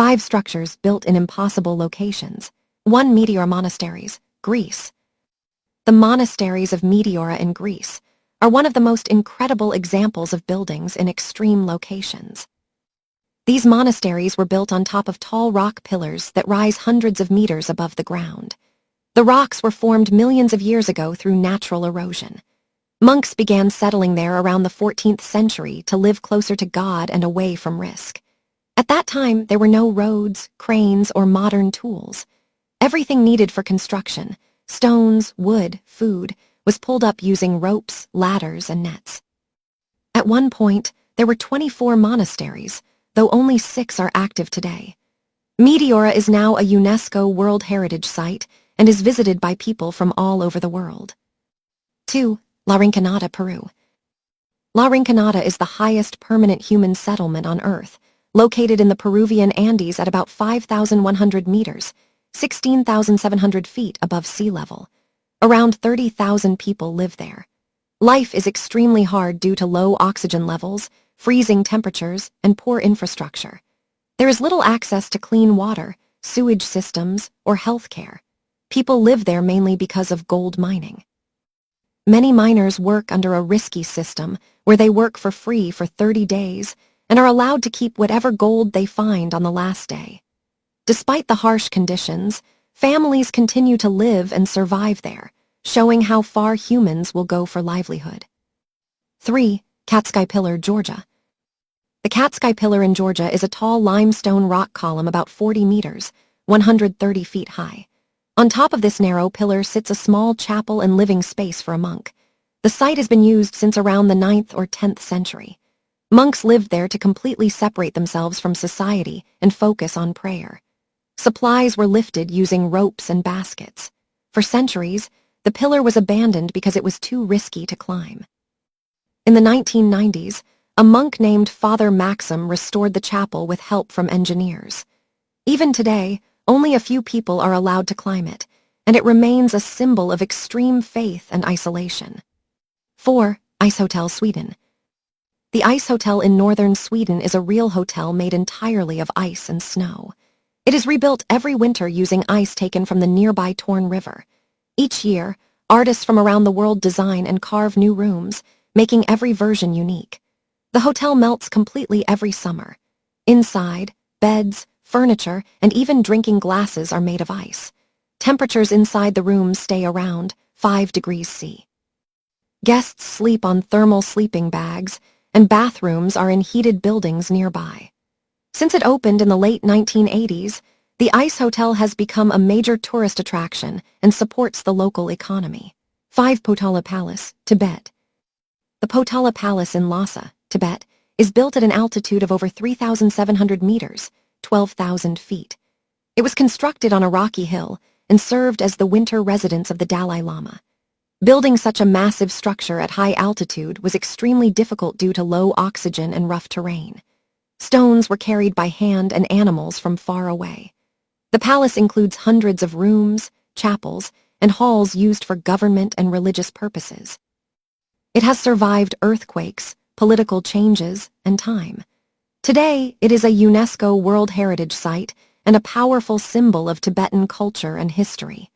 5 structures built in impossible locations. 1 Meteora Monasteries, Greece. The monasteries of Meteora in Greece are one of the most incredible examples of buildings in extreme locations. These monasteries were built on top of tall rock pillars that rise hundreds of meters above the ground. The rocks were formed millions of years ago through natural erosion. Monks began settling there around the 14th century to live closer to God and away from risk. At that time, there were no roads, cranes, or modern tools. Everything needed for construction, stones, wood, food, was pulled up using ropes, ladders, and nets. At one point, there were 24 monasteries, though only 6 are active today. Meteora is now a UNESCO World Heritage Site and is visited by people from all over the world. 2. La Rinconada, Peru. La Rinconada is the highest permanent human settlement on Earth, located in the Peruvian Andes at about 5,100 meters, 16,700 feet above sea level. Around 30,000 people live there. Life is extremely hard due to low oxygen levels, freezing temperatures, and poor infrastructure. There is little access to clean water, sewage systems, or health care. People live there mainly because of gold mining. Many miners work under a risky system where they work for free for 30 days and are allowed to keep whatever gold they find on the last day. Despite the harsh conditions, families continue to live and survive there, showing how far humans will go for livelihood. 3. Catskill Pillar, Georgia. The Catskill Pillar in Georgia is a tall limestone rock column about 40 meters, 130 feet high. On top of this narrow pillar sits a small chapel and living space for a monk. The site has been used since around the 9th or 10th century. Monks lived there to completely separate themselves from society and focus on prayer. Supplies were lifted using ropes and baskets. For centuries, the pillar was abandoned because it was too risky to climb. In the 1990s, a monk named Father Maxim restored the chapel with help from engineers. Even today, only a few people are allowed to climb it, and it remains a symbol of extreme faith and isolation. 4. Ice Hotel, Sweden. The Ice Hotel in northern Sweden is a real hotel made entirely of ice and snow. It is rebuilt every winter using ice taken from the nearby Torn River. Each year, artists from around the world design and carve new rooms, making every version unique. The hotel melts completely every summer. Inside, beds, furniture, and even drinking glasses are made of ice. Temperatures inside the rooms stay around 5 degrees C. Guests sleep on thermal sleeping bags, and bathrooms are in heated buildings nearby. Since it opened in the late 1980s, the Ice Hotel has become a major tourist attraction and supports the local economy. 5. Potala Palace, Tibet. The Potala Palace in Lhasa, Tibet, is built at an altitude of over 3,700 meters, 12,000 feet. It was constructed on a rocky hill and served as the winter residence of the Dalai Lama. Building such a massive structure at high altitude was extremely difficult due to low oxygen and rough terrain. Stones were carried by hand and animals from far away. The palace includes hundreds of rooms, chapels, and halls used for government and religious purposes. It has survived earthquakes, political changes, and time. Today, it is a UNESCO World Heritage Site and a powerful symbol of Tibetan culture and history.